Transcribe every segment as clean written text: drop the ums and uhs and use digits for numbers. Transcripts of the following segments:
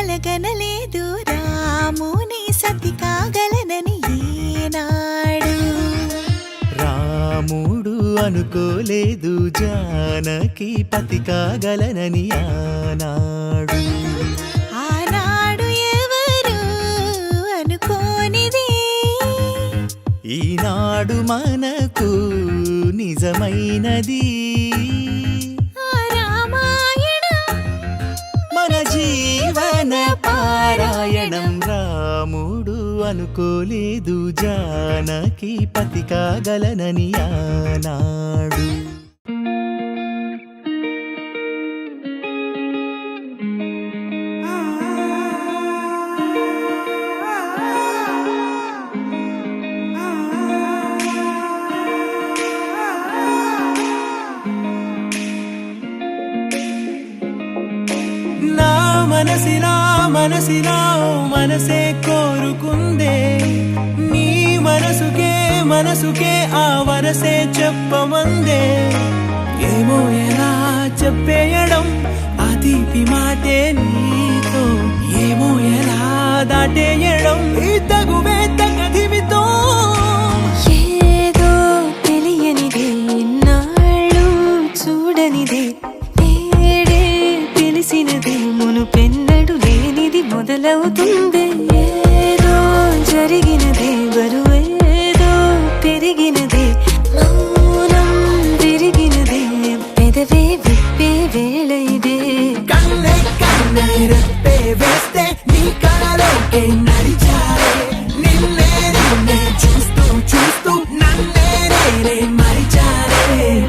కలగనలేదు రాముని సతి కాగలనని ఏనాడు. రాముడు అనుకోలేదు జానకి పతి కాగలనని ఆనాడు. ఆనాడు ఎవరు అనుకోనిది ఈనాడు మనకు నిజమైనది. మన జీవన పారాయణం. రాముడు అనుకోలేదు జానకి పతి కాగలనని ఆనాడు. మనసినా మనసే కోరుకుందే నీ మనసుకే ఆ వరసే చెప్పమందే. ఏమో ఎలా చెప్పేయడం ఆ తీపి మాటే నీతో, ఏమో ఎలా దాటేయడం ఈ తగువే తగదివితో. ఏదో తెలియనిదే నాళ్ళు చూడనిదే తేడే తెలిసినదే మునుపెన్నడు లేనిది మొదలవుతుంది. ఏదో జరిగినదే బరువేదో పెరిగినదే మౌనం విరిగినదే పెదవే విప్పే వేళ ఇదే. కన్నే కన్నే రెప్పే వేస్తే నీ కళలోకే నడిచారే నిన్నే నిన్నే చూస్తూ చూస్తూ నన్నే నేనే మరిచారే.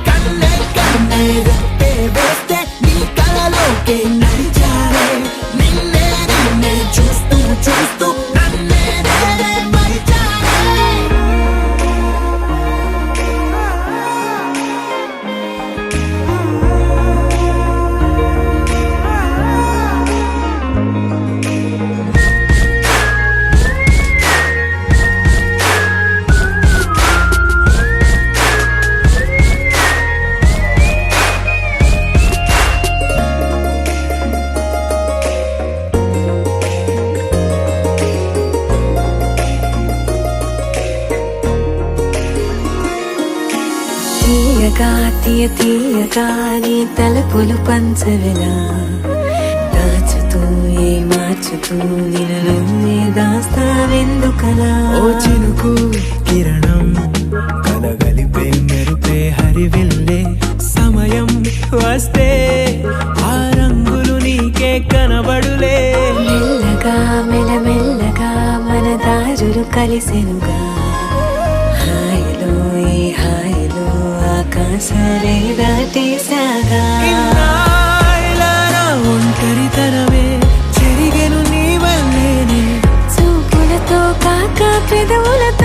కన్నే కన్నే రెప్పే వేస్తే నీ కళలోకే నడిచారే నిన్నే నిన్నే చూస్తూ చూస్తూ నన్నే నేనే మరిచారే. తీయగా నీ తలపులు పంచవిలా దాచుతూ మార్చుతూ నిన్ను నువ్వే దాస్తావెందుకలా. ఓ చినుకు కిరణం కలగలిపే మెరుపే హరివిల్లే సమయం వస్తే ఆ రంగులు నీకే కనబడులే. మెల్లగా మెల్లమెల్లగా మన దారులు కలిసెనుగా హాయిలో ఈ హాయిలో ఆకాశాలే దాటేసాగా. ఒంటరితనమే చెరిగెను నీ వల్లేనే చూపులతో కాక పెదవులతో